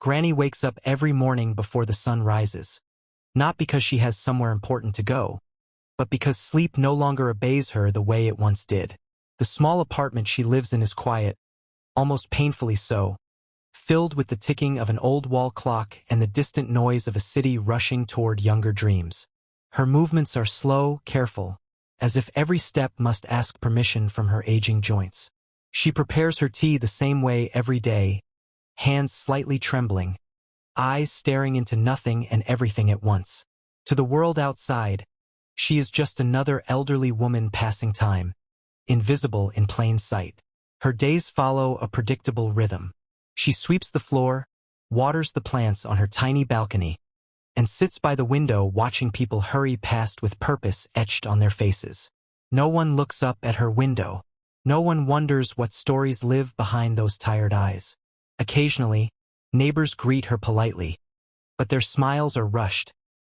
Granny wakes up every morning before the sun rises. Not because she has somewhere important to go, but because sleep no longer obeys her the way it once did. The small apartment she lives in is quiet, almost painfully so, filled with the ticking of an old wall clock and the distant noise of a city rushing toward younger dreams. Her movements are slow, careful, as if every step must ask permission from her aging joints. She prepares her tea the same way every day, hands slightly trembling, eyes staring into nothing and everything at once. To the world outside, she is just another elderly woman passing time, invisible in plain sight. Her days follow a predictable rhythm. She sweeps the floor, waters the plants on her tiny balcony, and sits by the window watching people hurry past with purpose etched on their faces. No one looks up at her window. No one wonders what stories live behind those tired eyes. Occasionally, neighbors greet her politely, but their smiles are rushed,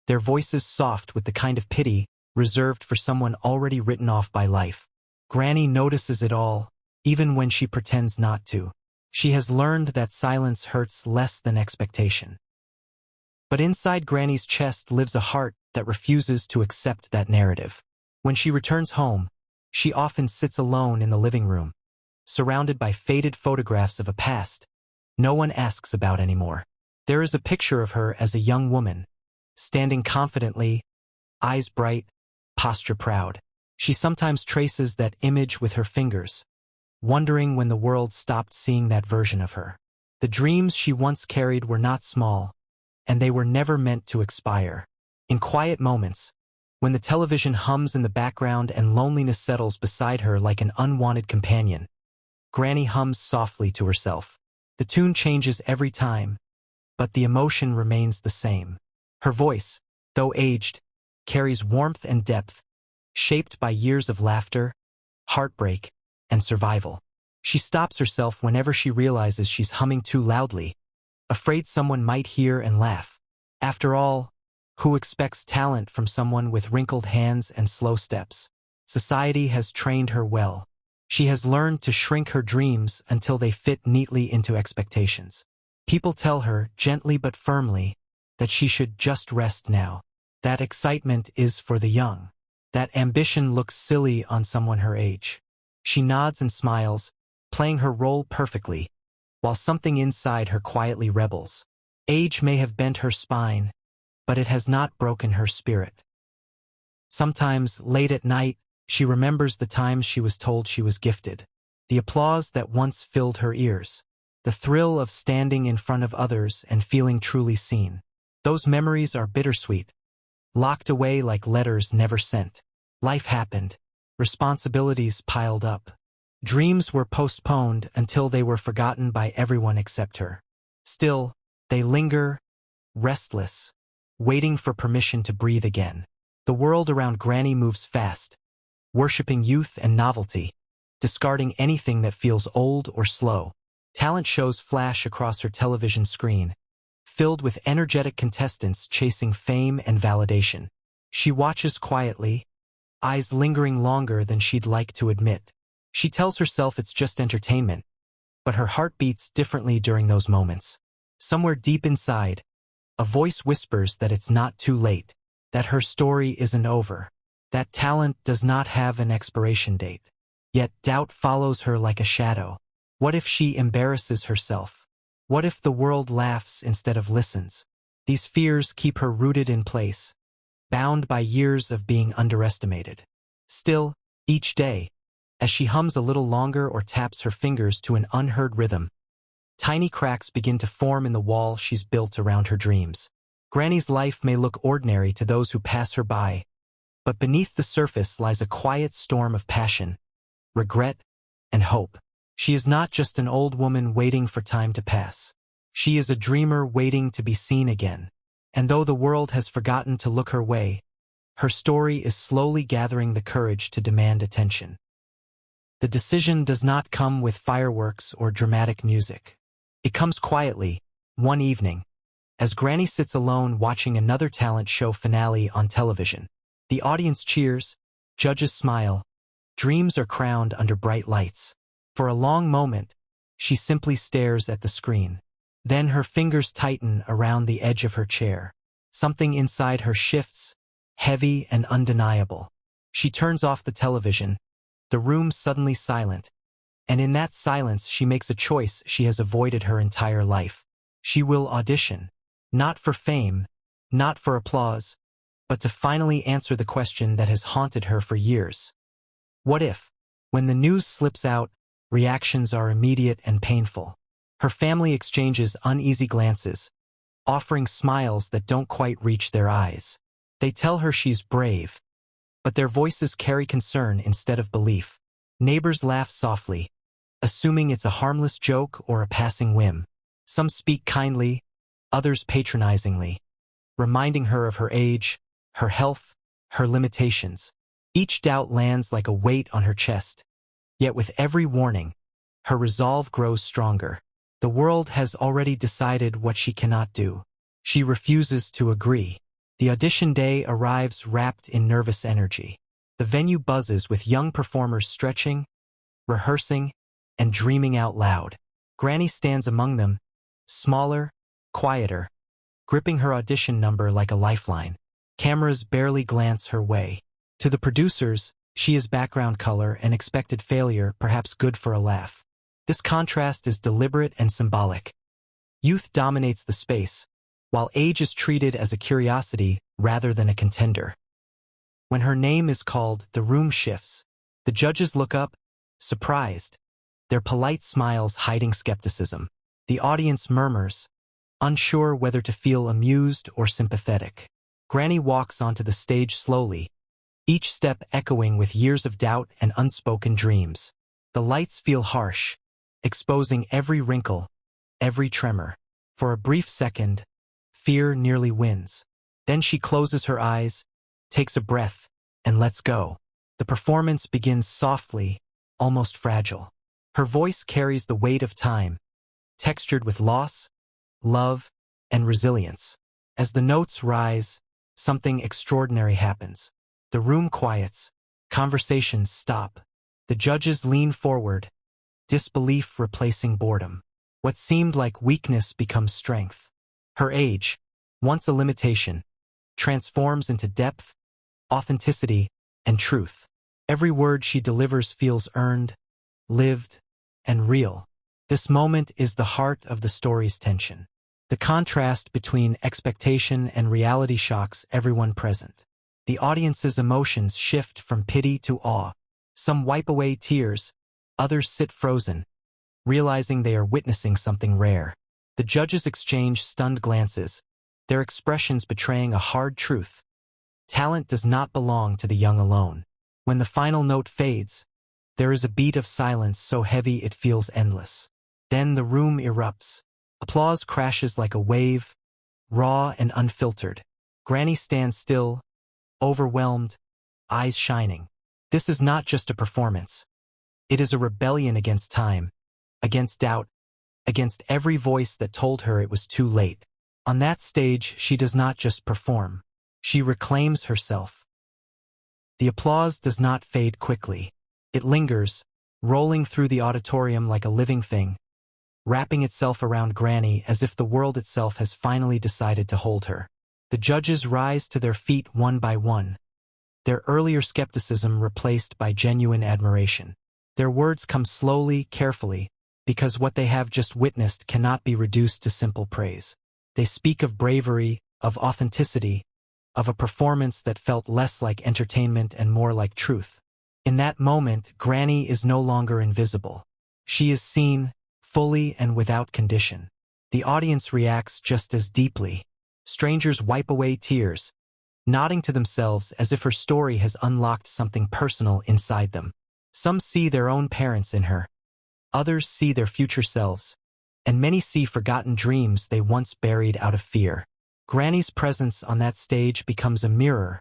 their voices soft with the kind of pity reserved for someone already written off by life. Granny notices it all, even when she pretends not to. She has learned that silence hurts less than expectation. But inside Granny's chest lives a heart that refuses to accept that narrative. When she returns home, she often sits alone in the living room, surrounded by faded photographs of a past no one asks about anymore. There is a picture of her as a young woman, standing confidently, eyes bright, posture proud. She sometimes traces that image with her fingers, wondering when the world stopped seeing that version of her. The dreams she once carried were not small, and they were never meant to expire. In quiet moments, when the television hums in the background and loneliness settles beside her like an unwanted companion, Granny hums softly to herself. The tune changes every time, but the emotion remains the same. Her voice, though aged, carries warmth and depth, shaped by years of laughter, heartbreak, and survival. She stops herself whenever she realizes she's humming too loudly, afraid someone might hear and laugh. After all, who expects talent from someone with wrinkled hands and slow steps? Society has trained her well. She has learned to shrink her dreams until they fit neatly into expectations. People tell her, gently but firmly, that she should just rest now. That excitement is for the young. That ambition looks silly on someone her age. She nods and smiles, playing her role perfectly, while something inside her quietly rebels. Age may have bent her spine, but it has not broken her spirit. Sometimes, late at night, she remembers the times she was told she was gifted, the applause that once filled her ears, the thrill of standing in front of others and feeling truly seen. Those memories are bittersweet, locked away like letters never sent. Life happened, responsibilities piled up. Dreams were postponed until they were forgotten by everyone except her. Still, they linger, restless, waiting for permission to breathe again. The world around Granny moves fast, worshipping youth and novelty, discarding anything that feels old or slow. Talent shows flash across her television screen, filled with energetic contestants chasing fame and validation. She watches quietly, eyes lingering longer than she'd like to admit. She tells herself it's just entertainment, but her heart beats differently during those moments. Somewhere deep inside, a voice whispers that it's not too late, that her story isn't over, that talent does not have an expiration date. Yet doubt follows her like a shadow. What if she embarrasses herself? What if the world laughs instead of listens? These fears keep her rooted in place, bound by years of being underestimated. Still, each day, as she hums a little longer or taps her fingers to an unheard rhythm, tiny cracks begin to form in the wall she's built around her dreams. Granny's life may look ordinary to those who pass her by, but beneath the surface lies a quiet storm of passion, regret, and hope. She is not just an old woman waiting for time to pass. She is a dreamer waiting to be seen again. And though the world has forgotten to look her way, her story is slowly gathering the courage to demand attention. The decision does not come with fireworks or dramatic music. It comes quietly, one evening, as Granny sits alone watching another talent show finale on television. The audience cheers, judges smile, dreams are crowned under bright lights. For a long moment, she simply stares at the screen. Then her fingers tighten around the edge of her chair. Something inside her shifts, heavy and undeniable. She turns off the television. The room's suddenly silent. And in that silence she makes a choice she has avoided her entire life. She will audition. Not for fame, not for applause, but to finally answer the question that has haunted her for years. What if, when the news slips out, reactions are immediate and painful? Her family exchanges uneasy glances, offering smiles that don't quite reach their eyes. They tell her she's brave, but their voices carry concern instead of belief. Neighbors laugh softly, assuming it's a harmless joke or a passing whim. Some speak kindly, others patronizingly, reminding her of her age, her health, her limitations. Each doubt lands like a weight on her chest. Yet with every warning, her resolve grows stronger. The world has already decided what she cannot do. She refuses to agree. The audition day arrives wrapped in nervous energy. The venue buzzes with young performers stretching, rehearsing, and dreaming out loud. Granny stands among them, smaller, quieter, gripping her audition number like a lifeline. Cameras barely glance her way. To the producers, she is background color and expected failure, perhaps good for a laugh. This contrast is deliberate and symbolic. Youth dominates the space, while age is treated as a curiosity rather than a contender. When her name is called, the room shifts. The judges look up, surprised, their polite smiles hiding skepticism. The audience murmurs, unsure whether to feel amused or sympathetic. Granny walks onto the stage slowly, each step echoing with years of doubt and unspoken dreams. The lights feel harsh, exposing every wrinkle, every tremor. For a brief second, fear nearly wins. Then she closes her eyes, takes a breath, and lets go. The performance begins softly, almost fragile. Her voice carries the weight of time, textured with loss, love, and resilience. As the notes rise, something extraordinary happens. The room quiets, conversations stop. The judges lean forward, disbelief replacing boredom. What seemed like weakness becomes strength. Her age, once a limitation, transforms into depth, authenticity, and truth. Every word she delivers feels earned, lived, and real. This moment is the heart of the story's tension. The contrast between expectation and reality shocks everyone present. The audience's emotions shift from pity to awe. Some wipe away tears, others sit frozen, realizing they are witnessing something rare. The judges exchange stunned glances, their expressions betraying a hard truth. Talent does not belong to the young alone. When the final note fades, there is a beat of silence so heavy it feels endless. Then the room erupts. Applause crashes like a wave, raw and unfiltered. Granny stands still, overwhelmed, eyes shining. This is not just a performance. It is a rebellion against time, against doubt, against every voice that told her it was too late. On that stage, she does not just perform. She reclaims herself. The applause does not fade quickly. It lingers, rolling through the auditorium like a living thing, wrapping itself around Granny as if the world itself has finally decided to hold her. The judges rise to their feet one by one, their earlier skepticism replaced by genuine admiration. Their words come slowly, carefully, because what they have just witnessed cannot be reduced to simple praise. They speak of bravery, of authenticity, of a performance that felt less like entertainment and more like truth. In that moment, Granny is no longer invisible. She is seen, fully and without condition. The audience reacts just as deeply. Strangers wipe away tears, nodding to themselves as if her story has unlocked something personal inside them. Some see their own parents in her. Others see their future selves. And many see forgotten dreams they once buried out of fear. Granny's presence on that stage becomes a mirror,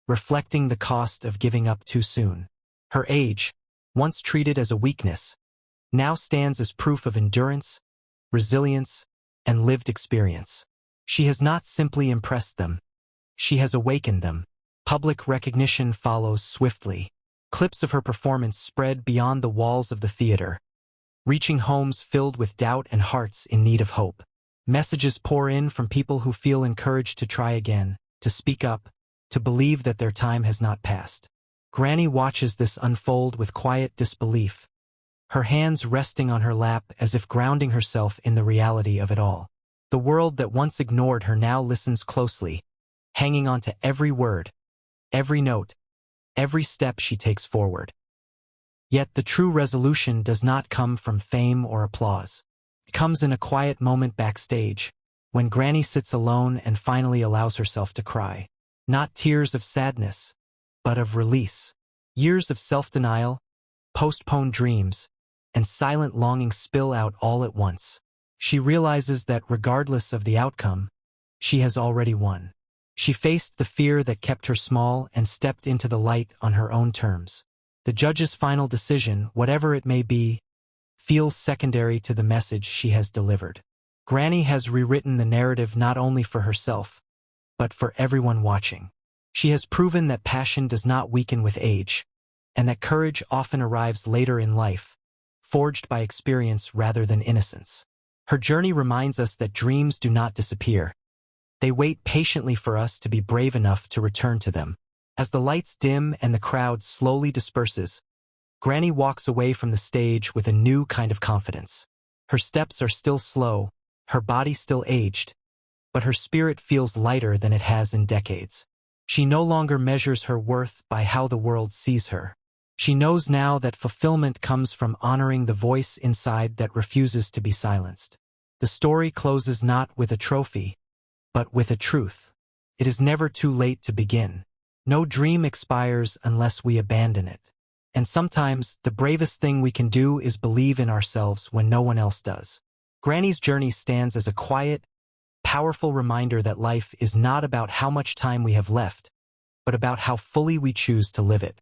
reflecting the cost of giving up too soon. Her age, once treated as a weakness, now stands as proof of endurance, resilience, and lived experience. She has not simply impressed them. She has awakened them. Public recognition follows swiftly. Clips of her performance spread beyond the walls of the theater, reaching homes filled with doubt and hearts in need of hope. Messages pour in from people who feel encouraged to try again, to speak up, to believe that their time has not passed. Granny watches this unfold with quiet disbelief, her hands resting on her lap as if grounding herself in the reality of it all. The world that once ignored her now listens closely, hanging on to every word, every note, every step she takes forward. Yet the true resolution does not come from fame or applause. It comes in a quiet moment backstage, when Granny sits alone and finally allows herself to cry. Not tears of sadness, but of release. Years of self-denial, postponed dreams, and silent longing spill out all at once. She realizes that regardless of the outcome, she has already won. She faced the fear that kept her small and stepped into the light on her own terms. The judge's final decision, whatever it may be, feels secondary to the message she has delivered. Granny has rewritten the narrative not only for herself, but for everyone watching. She has proven that passion does not weaken with age, and that courage often arrives later in life, forged by experience rather than innocence. Her journey reminds us that dreams do not disappear. They wait patiently for us to be brave enough to return to them. As the lights dim and the crowd slowly disperses, Granny walks away from the stage with a new kind of confidence. Her steps are still slow, her body still aged, but her spirit feels lighter than it has in decades. She no longer measures her worth by how the world sees her. She knows now that fulfillment comes from honoring the voice inside that refuses to be silenced. The story closes not with a trophy, but with a truth. It is never too late to begin. No dream expires unless we abandon it. And sometimes, the bravest thing we can do is believe in ourselves when no one else does. Granny's journey stands as a quiet, powerful reminder that life is not about how much time we have left, but about how fully we choose to live it.